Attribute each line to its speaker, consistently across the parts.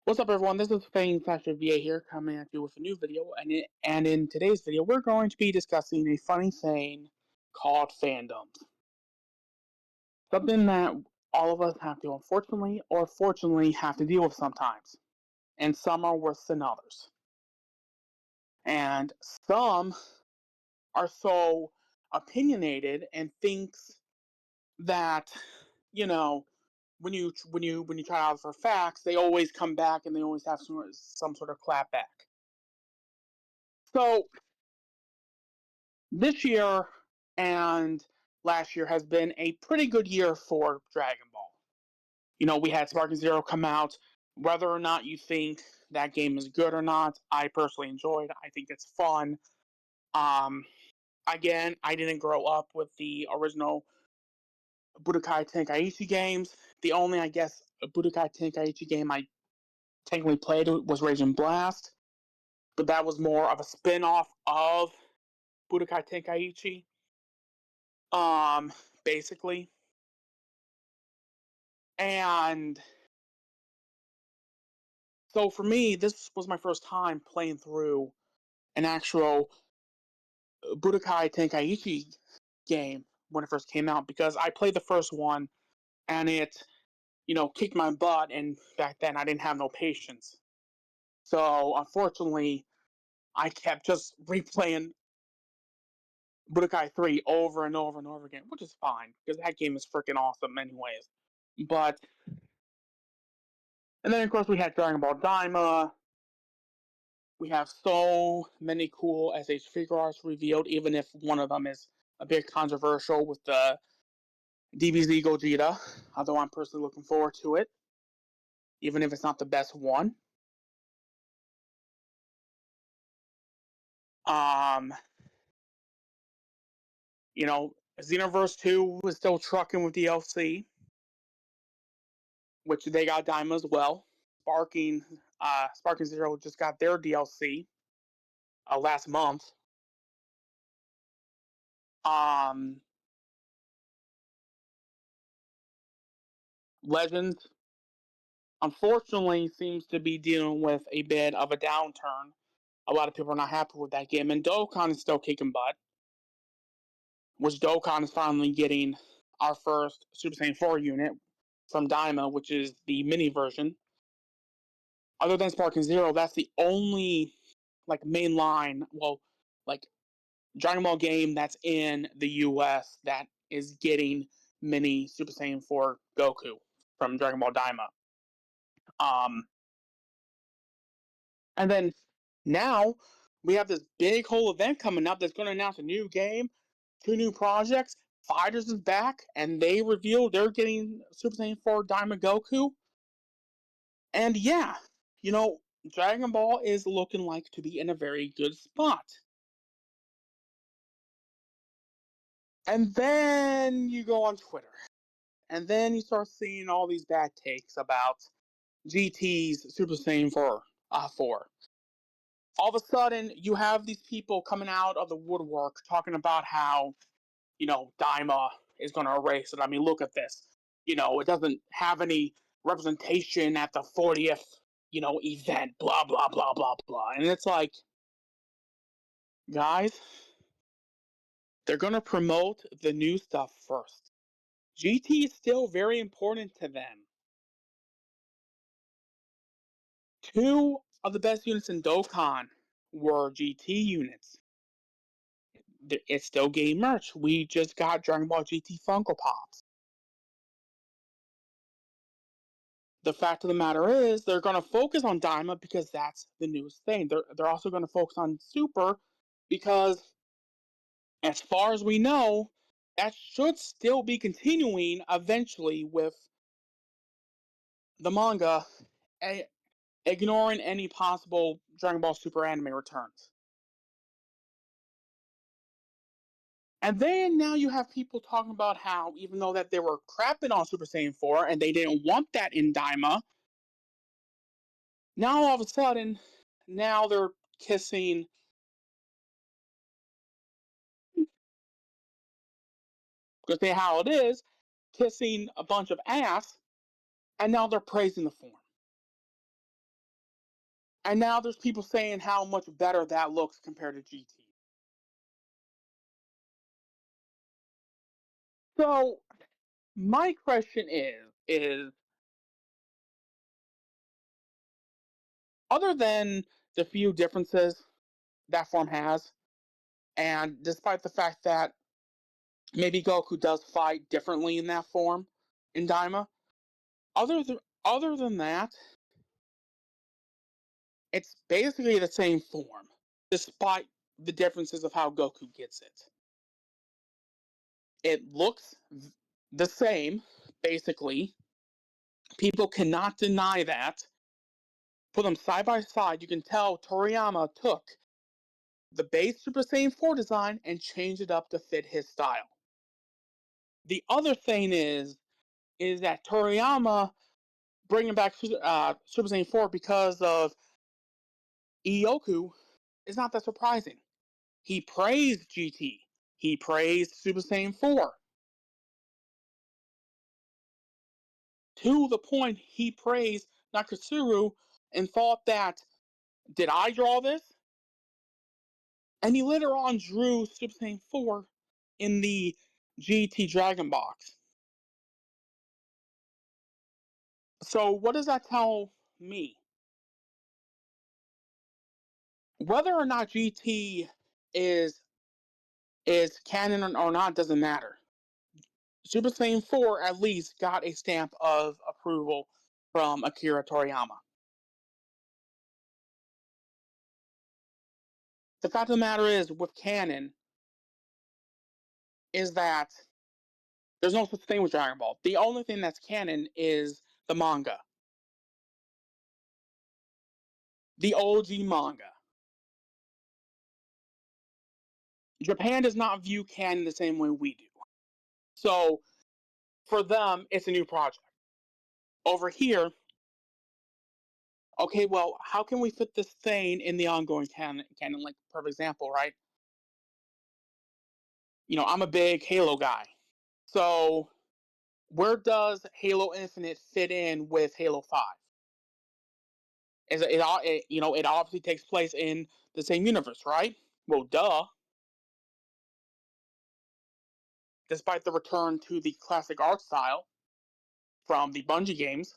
Speaker 1: What's up, everyone? This is Fang/VA here, coming at you with a new video. And in today's video, we're going to be discussing a funny thing called fandoms. Something that all of us have to, unfortunately or fortunately, have to deal with sometimes. And some are worse than others. And some are so opinionated and thinks that, you know, when you try out for facts, they always come back and they always have some sort of clap back. So this year and last year has been a pretty good year for Dragon Ball. We had Sparking Zero come out. Whether or not you think that game is good or not, I personally enjoyed. I think it's fun. Again, I didn't grow up with the original Budokai Tenkaichi games. The only, I guess, Budokai Tenkaichi game I technically played was Raging Blast, but that was more of a spin-off of Budokai Tenkaichi. Basically. And so for me, this was my first time playing through an actual Budokai Tenkaichi game when it first came out, because I played the first one and it, kicked my butt, and back then I didn't have no patience. So unfortunately, I kept just replaying Budokai 3 over and over and over again, which is fine, because that game is freaking awesome anyways. And then of course we had Dragon Ball Daima. We have so many cool SH figure arts revealed, even if one of them is a bit controversial with the DBZ Gogeta, although I'm personally looking forward to it, even if it's not the best one. Xenoverse 2 was still trucking with DLC, which they got Daima as well. Sparking Zero just got their DLC last month. Legends, unfortunately, seems to be dealing with a bit of a downturn. A lot of people are not happy with that game, and Dokkan is still kicking butt, which Dokkan is finally getting our first Super Saiyan 4 unit from Daima, which is the mini version. Other than Sparking Zero, that's the only mainline, Dragon Ball game that's in the US that is getting mini Super Saiyan 4 Goku from Dragon Ball Daima. And then now we have this big whole event coming up that's going to announce a new game, 2 new projects. Fighters is back, and they revealed they're getting Super Saiyan 4 Daima Goku. And yeah, Dragon Ball is looking like to be in a very good spot. And then you go on Twitter, and then you start seeing all these bad takes about GT's Super Saiyan 4. All of a sudden, you have these people coming out of the woodwork talking about how, Daima is going to erase it. I mean, look at this. It doesn't have any representation at the 40th, event, blah, blah, blah, blah, blah. And it's like, guys, they're going to promote the new stuff first. GT is still very important to them. 2 of the best units in Dokkan were GT units. It's still getting merch. We just got Dragon Ball GT Funko Pops. The fact of the matter is, they're going to focus on Daima because that's the newest thing. They're also going to focus on Super because, as far as we know, that should still be continuing eventually with the manga, ignoring any possible Dragon Ball Super anime returns. And then now you have people talking about how, even though that they were crapping on Super Saiyan 4 and they didn't want that in Daima, now all of a sudden, now they're kissing, because they how it is, kissing a bunch of ass, and now they're praising the form. And now there's people saying how much better that looks compared to GT. So my question is other than the few differences that form has, and despite the fact that maybe Goku does fight differently in that form in Daima, other than other than that, it's basically the same form, despite the differences of how Goku gets it. It looks the same, basically. People cannot deny that. Put them side by side, you can tell Toriyama took the base Super Saiyan 4 design and changed it up to fit his style. The other thing is that Toriyama bringing back Super Saiyan 4 because of Ioku is not that surprising. He praised GT. He praised Super Saiyan 4. To the point he praised Nakatsuru and thought that, did I draw this? And he later on drew Super Saiyan 4 in the GT Dragon box. So what does that tell me? Whether or not GT is is canon or not doesn't matter. Super Saiyan 4 at least got a stamp of approval from Akira Toriyama. The fact of the matter is, with canon, is that there's no such thing with Dragon Ball. The only thing that's canon is the manga. The OG manga. Japan does not view canon the same way we do. So, for them, it's a new project. Over here, okay, well, how can we fit this thing in the ongoing canon? Like, perfect example, right? I'm a big Halo guy. So, where does Halo Infinite fit in with Halo 5? It obviously takes place in the same universe, right? Well, duh. Despite the return to the classic art style from the Bungie games.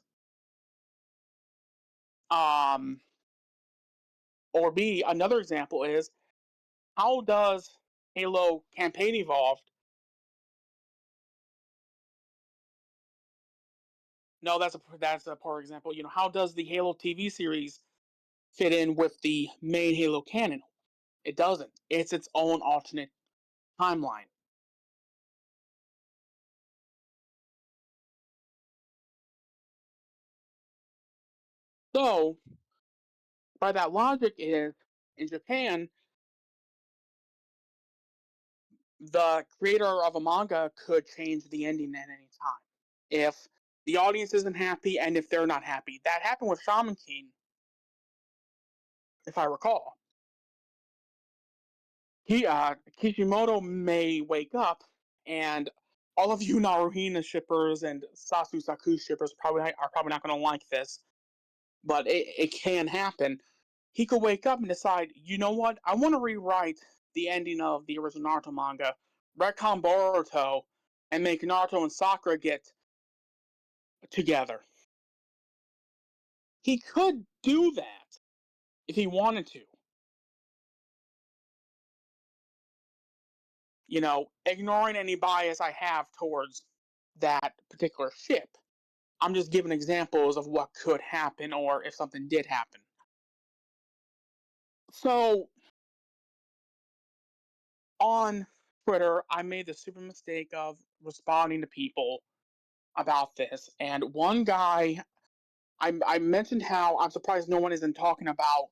Speaker 1: Or B, another example is, how does Halo Campaign Evolved? No, that's a poor example. How does the Halo TV series fit in with the main Halo canon? It doesn't. It's its own alternate timeline. So, by that logic is, in Japan, the creator of a manga could change the ending at any time. If the audience isn't happy and if they're not happy. That happened with Shaman King, if I recall. Kishimoto may wake up and all of you Naruhina shippers and Sasu Saku shippers are probably not going to like this, but it can happen. He could wake up and decide, you know what? I want to rewrite the ending of the original Naruto manga, retcon Boruto, and make Naruto and Sakura get together. He could do that if he wanted to. Ignoring any bias I have towards that particular ship. I'm just giving examples of what could happen or if something did happen. So, on Twitter, I made the super mistake of responding to people about this. And one guy, I mentioned how I'm surprised no one isn't talking about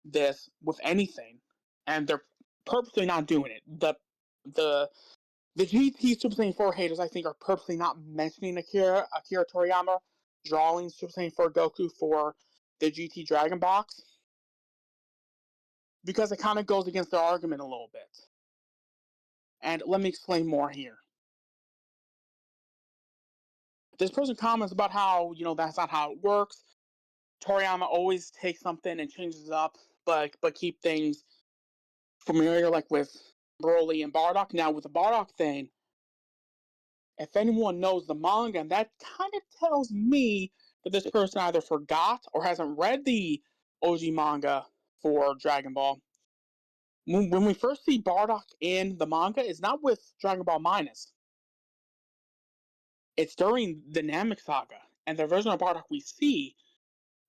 Speaker 1: this with anything. And they're purposely not doing it. The GT Super Saiyan 4 haters, I think, are purposely not mentioning Akira Toriyama drawing Super Saiyan 4 Goku for the GT Dragon box, because it kind of goes against their argument a little bit. And let me explain more here. This person comments about how, that's not how it works. Toriyama always takes something and changes it up, but keep things familiar, like with Broly and Bardock. Now with the Bardock thing, if anyone knows the manga, that kind of tells me that this person either forgot or hasn't read the OG manga for Dragon Ball. When we first see Bardock in the manga, it's not with Dragon Ball Minus. It's during the Namek Saga, and the version of Bardock we see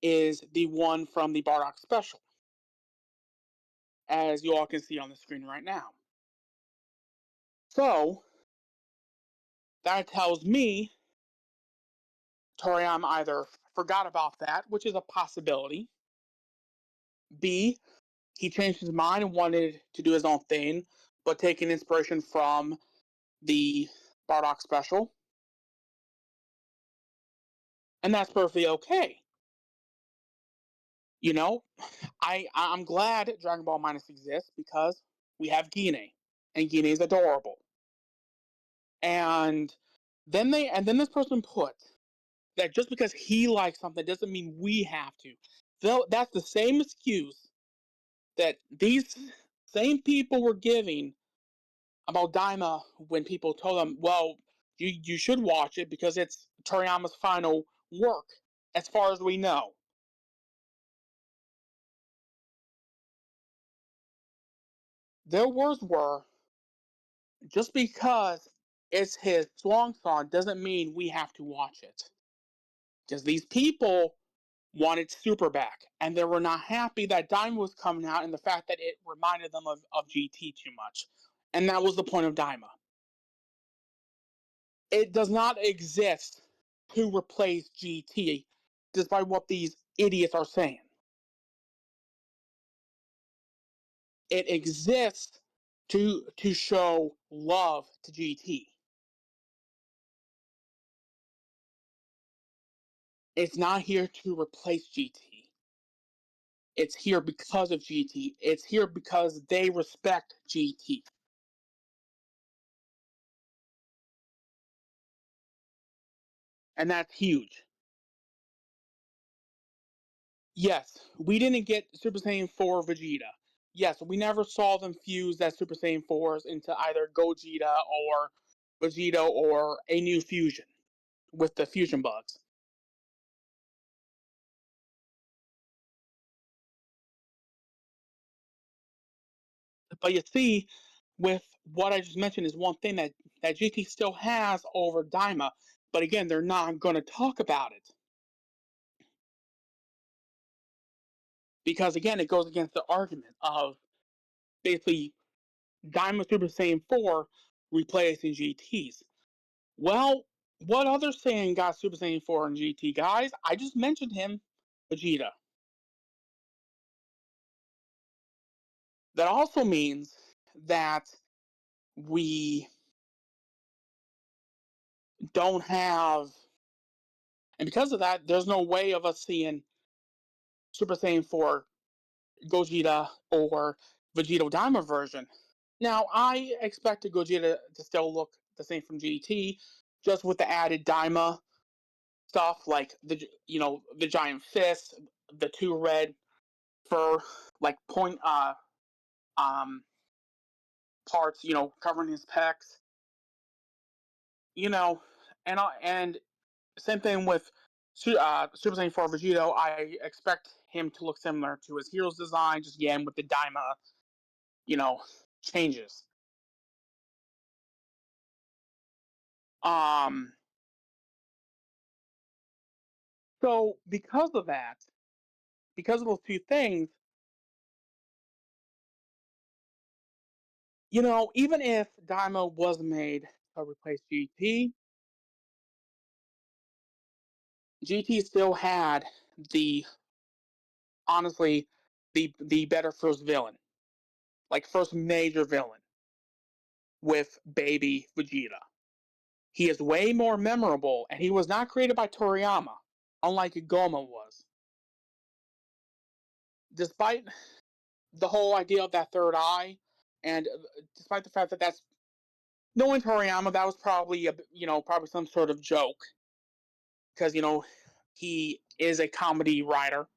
Speaker 1: is the one from the Bardock special, as you all can see on the screen right now. So, that tells me Toriyama either forgot about that, which is a possibility. B, he changed his mind and wanted to do his own thing, but taking inspiration from the Bardock special. And that's perfectly okay. You know, I'm glad Dragon Ball Minus exists because we have Gine, and Gine is adorable. And then this person put that just because he likes something doesn't mean we have to. So that's the same excuse that these same people were giving about Daima when people told them, well, you should watch it because it's Toriyama's final work, as far as we know. Their words were, just because it's his swan song doesn't mean we have to watch it. Because these people wanted Super back, and they were not happy that Daima was coming out and the fact that it reminded them of GT too much. And that was the point of Daima. It does not exist to replace GT, despite what these idiots are saying. It exists to show love to GT. It's not here to replace GT. It's here because of GT. It's here because they respect GT. And that's huge. Yes, we didn't get Super Saiyan 4 Vegeta. Yes, we never saw them fuse that Super Saiyan 4s into either Gogeta or Vegeta or a new fusion with the fusion bugs. But you see, with what I just mentioned is one thing that GT still has over Daima. But again, they're not going to talk about it. Because again, it goes against the argument of basically Daima Super Saiyan 4 replacing GTs. Well, what other Saiyan got Super Saiyan 4 and GT, guys? I just mentioned him, Vegeta. That also means that we don't have, and because of that, there's no way of us seeing Super Saiyan 4 Gogeta or Vegeta Daima version. Now, I expected Gogeta to still look the same from GT, just with the added Daima stuff like the giant fist, the two red fur like point um parts, covering his pecs, you know, and same thing with Super Saiyan 4 Vegito. I expect him to look similar to his hero's design, just again with the Daima, changes. Um, so because of that, because of those two things, even if Daima was made to replace GT, GT still had the honestly the better first villain, like first major villain with Baby Vegeta. He is way more memorable, and he was not created by Toriyama, unlike Goma was. Despite the whole idea of that third eye, and despite the fact that that's knowing Toriyama, that was probably probably some sort of joke, because he is a comedy writer.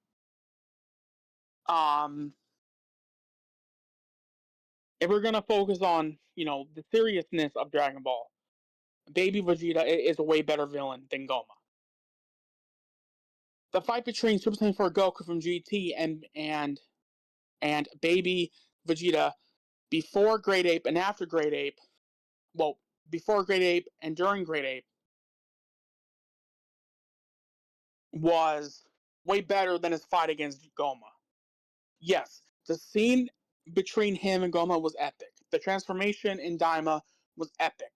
Speaker 1: If we're gonna focus on, the seriousness of Dragon Ball, Baby Vegeta is a way better villain than Goma. The fight between Super Saiyan 4 Goku from GT and Baby Vegeta before Great Ape and after Great Ape, well, before Great Ape and during Great Ape, was way better than his fight against Goma. Yes, the scene between him and Goma was epic. The transformation in Daima was epic.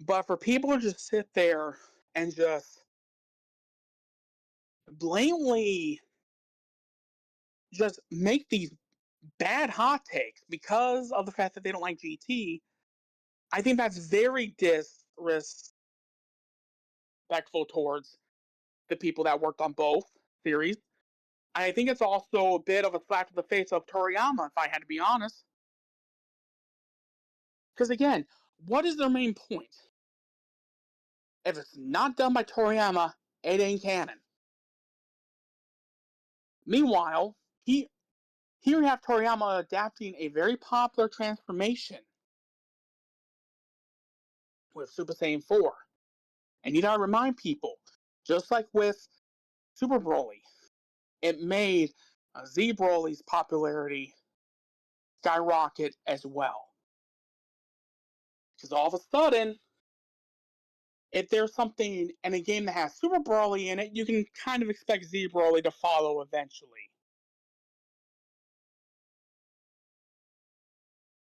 Speaker 1: But for people to just sit there and just blatantly just make these bad hot takes because of the fact that they don't like GT, I think that's very disrespectful towards the people that worked on both series. I think it's also a bit of a slap to the face of Toriyama, if I had to be honest. Because again, what is their main point? If it's not done by Toriyama, it ain't canon. Meanwhile, here you have Toriyama adapting a very popular transformation with Super Saiyan 4. And you gotta remind people, just like with Super Broly, it made Z Broly's popularity skyrocket as well. Because all of a sudden, if there's something in a game that has Super Broly in it, you can kind of expect Z Broly to follow eventually.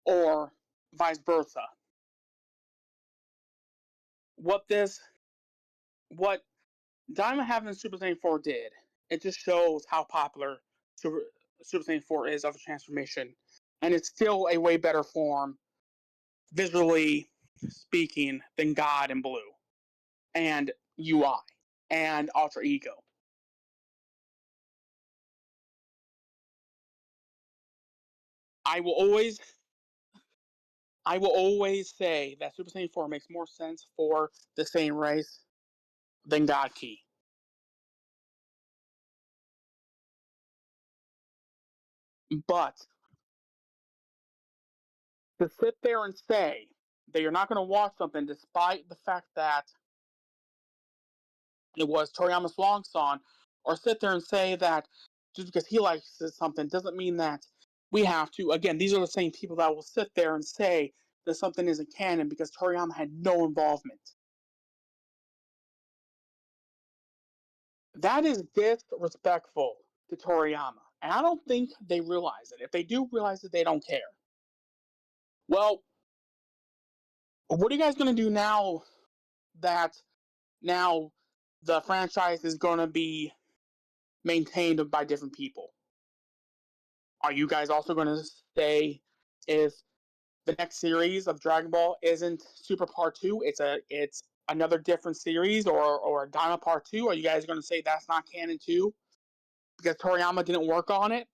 Speaker 1: Or vice versa. What Diamond having Super Saiyan 4 did, it just shows how popular Super Saiyan 4 is of a transformation. And it's still a way better form, visually speaking, than God and Blue, and UI, and Ultra Ego. I will always say that Super Saiyan 4 makes more sense for the same race than God Key. But to sit there and say that you're not going to watch something despite the fact that it was Toriyama's long song, or sit there and say that just because he likes something doesn't mean that we have to. Again, these are the same people that will sit there and say that something isn't canon because Toriyama had no involvement. That is disrespectful to Toriyama, and I don't think they realize it. If they do realize it, they don't care. Well, what are you guys going to do now that the franchise is going to be maintained by different people? Are you guys also going to say if the next series of Dragon Ball isn't Super Part 2, it's another different series, or Dino Part 2? Are you guys going to say that's not canon too because Toriyama didn't work on it?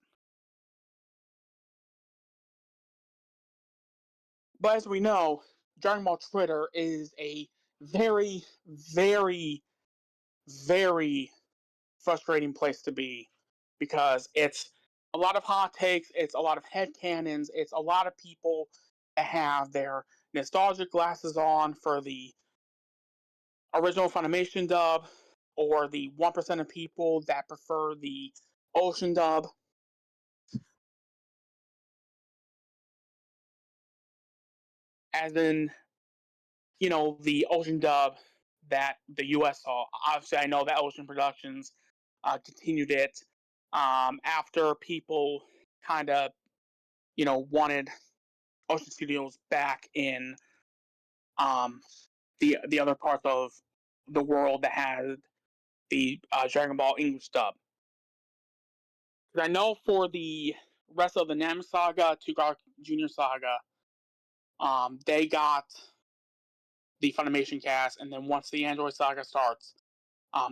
Speaker 1: But as we know, Dragon Ball Twitter is a very, very, very frustrating place to be because it's a lot of hot takes, it's a lot of headcanons, it's a lot of people that have their nostalgic glasses on for the original Funimation dub, or the 1% of people that prefer the Ocean dub. As in, the Ocean dub that the US saw. Obviously, I know that Ocean Productions continued it after people kind of, wanted Ocean Studios back in um, the other parts of the world that had the Dragon Ball English dub. Because I know for the rest of the Nam Saga, Tugar Junior Saga, they got the Funimation cast, and then once the Android Saga starts,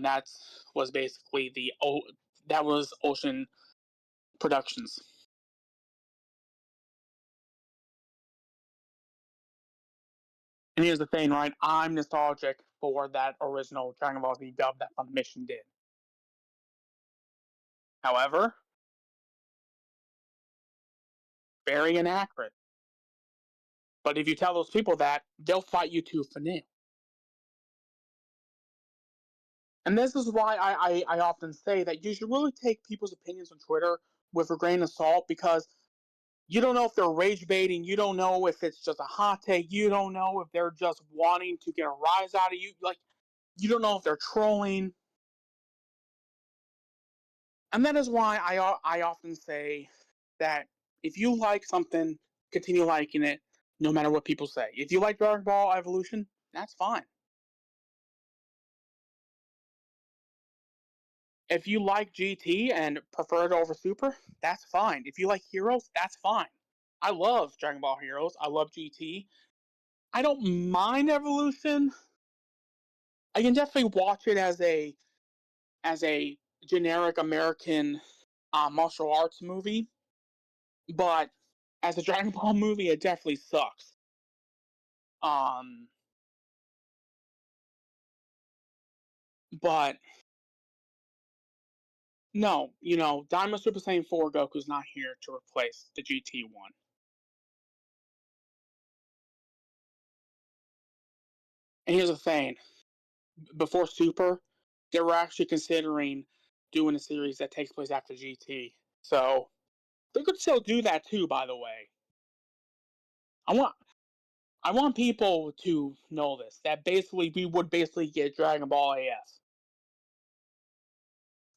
Speaker 1: that was basically that was Ocean Productions. And here's the thing, right? I'm nostalgic before that original Dragon Ball Z dub that Funimation did. However, very inaccurate. But if you tell those people that, they'll fight you tooth and nail. And this is why I often say that you should really take people's opinions on Twitter with a grain of salt, because you don't know if they're rage baiting, you don't know if it's just a hot take, you don't know if they're just wanting to get a rise out of you, like, you don't know if they're trolling. And that is why I often say that if you like something, continue liking it, no matter what people say. If you like Dragon Ball Evolution, that's fine. If you like GT and prefer it over Super, that's fine. If you like Heroes, that's fine. I love Dragon Ball Heroes. I love GT. I don't mind Evolution. I can definitely watch it as a generic American martial arts movie, but as a Dragon Ball movie, it definitely sucks. Um, but no, Daima Super Saiyan 4 Goku's not here to replace the GT one. And here's the thing: before Super, they were actually considering doing a series that takes place after GT. So they could still do that too, by the way. I want I want people to know this, that basically we would basically get Dragon Ball AS.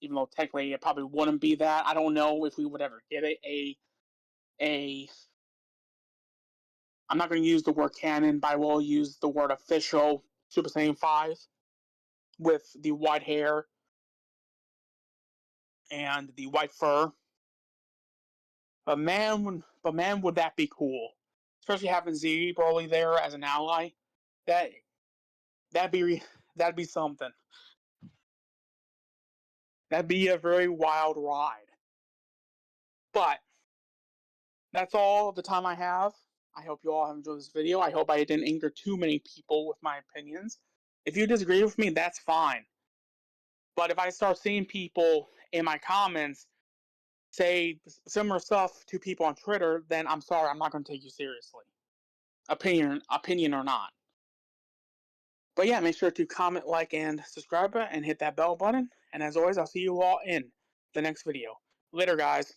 Speaker 1: Even though technically it probably wouldn't be that. I don't know if we would ever get it. A I'm not going to use the word canon, but I will use the word official Super Saiyan 5 with the white hair and the white fur. But man, would that be cool? Especially having Z Broly there as an ally. That that'd be that'd be something. That'd be a very wild ride. But that's all the time I have. I hope you all have enjoyed this video. I hope I didn't anger too many people with my opinions. If you disagree with me, that's fine. But if I start seeing people in my comments say similar stuff to people on Twitter, then I'm sorry, I'm not going to take you seriously. Opinion or not. But yeah, make sure to comment, like, and subscribe, and hit that bell button. And as always, I'll see you all in the next video. Later, guys.